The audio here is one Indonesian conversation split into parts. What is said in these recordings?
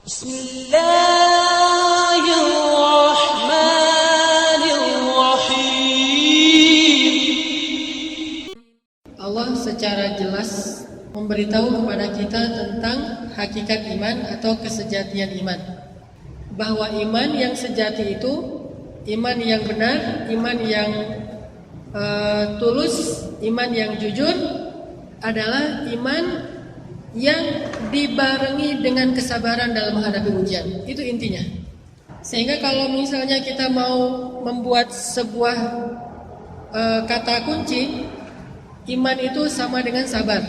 Bismillahirrahmanirrahim. Allah secara jelas memberitahu kepada kita tentang hakikat iman atau kesejatian iman. Bahwa iman yang sejati itu iman yang benar, iman yang tulus, iman yang jujur adalah iman yang dibarengi dengan kesabaran dalam menghadapi ujian. Itu intinya. Sehingga kalau misalnya kita mau membuat sebuah kata kunci, iman itu sama dengan sabar.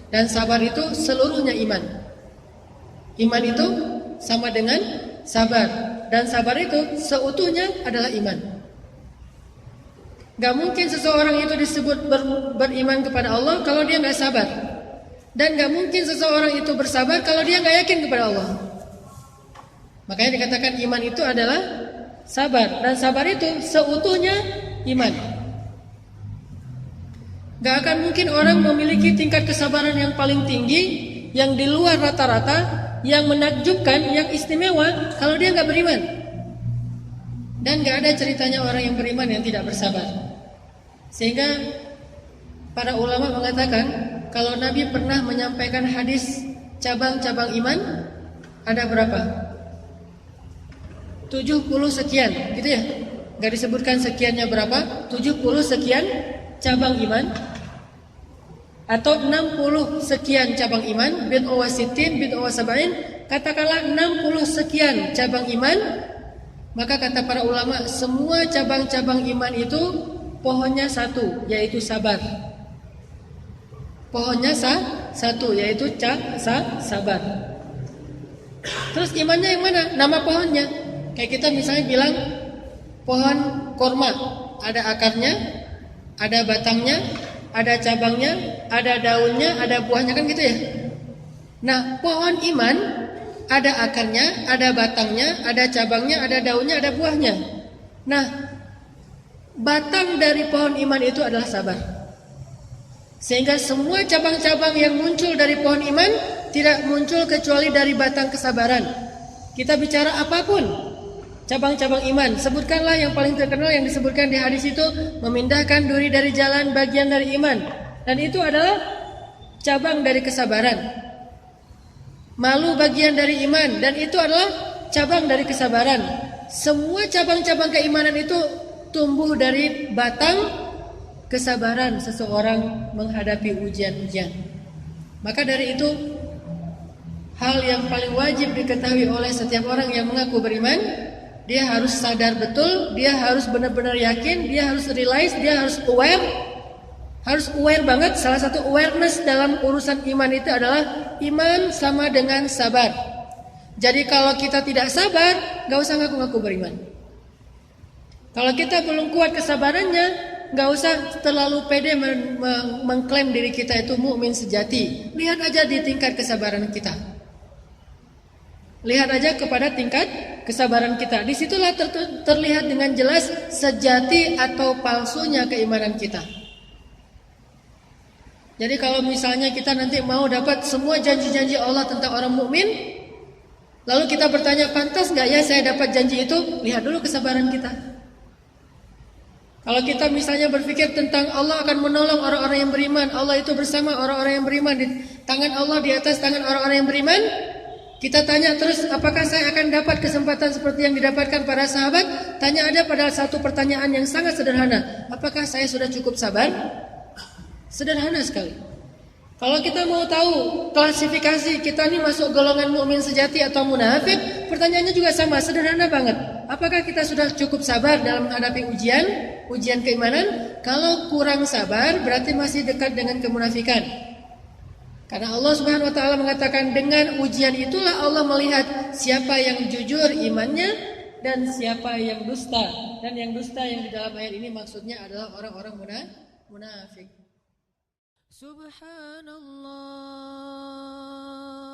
Dan sabar itu seluruhnya iman. Iman itu sama dengan sabar. Dan sabar itu seutuhnya adalah iman. Gak mungkin seseorang itu disebut beriman kepada Allah kalau dia gak sabar. Dan gak mungkin seseorang itu bersabar kalau dia gak yakin kepada Allah. Makanya dikatakan iman itu adalah sabar. Dan sabar itu seutuhnya iman. Gak akan mungkin orang memiliki tingkat kesabaran yang paling tinggi, yang di luar rata-rata, yang menakjubkan, yang istimewa kalau dia gak beriman. Dan gak ada ceritanya orang yang beriman yang tidak bersabar. Sehingga para ulama mengatakan kalau Nabi pernah menyampaikan hadis cabang-cabang iman, ada berapa? 70 sekian, gitu ya? Gak disebutkan sekiannya berapa? 70 sekian cabang iman, atau 60 sekian cabang iman, bid'ah wa sittin, bid'ah wa sab'in, katakanlah 60 sekian cabang iman. Maka kata para ulama, semua cabang-cabang iman itu pohonnya satu, yaitu sabar. Pohonnya satu, yaitu sabar. Terus imannya yang mana? Nama pohonnya. Kayak kita misalnya bilang pohon korma, ada akarnya, ada batangnya, ada cabangnya, ada daunnya, ada buahnya, kan gitu ya. Nah, pohon iman ada akarnya, ada batangnya, ada cabangnya, ada daunnya, ada buahnya. Nah, batang dari pohon iman itu adalah sabar. Sehingga semua cabang-cabang yang muncul dari pohon iman tidak muncul kecuali dari batang kesabaran. Kita bicara apapun cabang-cabang iman, sebutkanlah yang paling terkenal yang disebutkan di hadis itu, memindahkan duri dari jalan bagian dari iman. Dan itu adalah cabang dari kesabaran. Malu bagian dari iman, dan itu adalah cabang dari kesabaran. Semua cabang-cabang keimanan itu tumbuh dari batang kesabaran seseorang menghadapi ujian-ujian. Maka dari itu, hal yang paling wajib diketahui oleh setiap orang yang mengaku beriman, dia harus sadar betul, dia harus benar-benar yakin, dia harus realize, dia harus aware banget. Salah satu awareness dalam urusan iman itu adalah iman sama dengan sabar. Jadi kalau kita tidak sabar, gak usah ngaku-ngaku beriman. Kalau kita belum kuat kesabarannya, gak usah terlalu pede mengklaim diri kita itu mukmin sejati. Lihat aja di tingkat kesabaran kita. Lihat aja kepada tingkat kesabaran kita. Disitulah terlihat dengan jelas sejati atau palsunya keimanan kita. Jadi kalau misalnya kita nanti mau dapat semua janji-janji Allah tentang orang mukmin, lalu kita bertanya, pantas gak ya saya dapat janji itu? Lihat dulu kesabaran kita. Kalau kita misalnya berpikir tentang Allah akan menolong orang-orang yang beriman, Allah itu bersama orang-orang yang beriman, di tangan Allah di atas tangan orang-orang yang beriman, kita tanya terus, apakah saya akan dapat kesempatan seperti yang didapatkan para sahabat? Tanya ada pada satu pertanyaan yang sangat sederhana, apakah saya sudah cukup sabar? Sederhana sekali. Kalau kita mau tahu klasifikasi kita ini masuk golongan mukmin sejati atau munafik, pertanyaannya juga sama, sederhana banget. Apakah kita sudah cukup sabar dalam menghadapi ujian keimanan? Kalau kurang sabar, berarti masih dekat dengan kemunafikan. Karena Allah Subhanahu wa taala mengatakan dengan ujian itulah Allah melihat siapa yang jujur imannya dan siapa yang dusta. Dan yang dusta yang di dalam ayat ini maksudnya adalah orang-orang munafik. Subhanallah.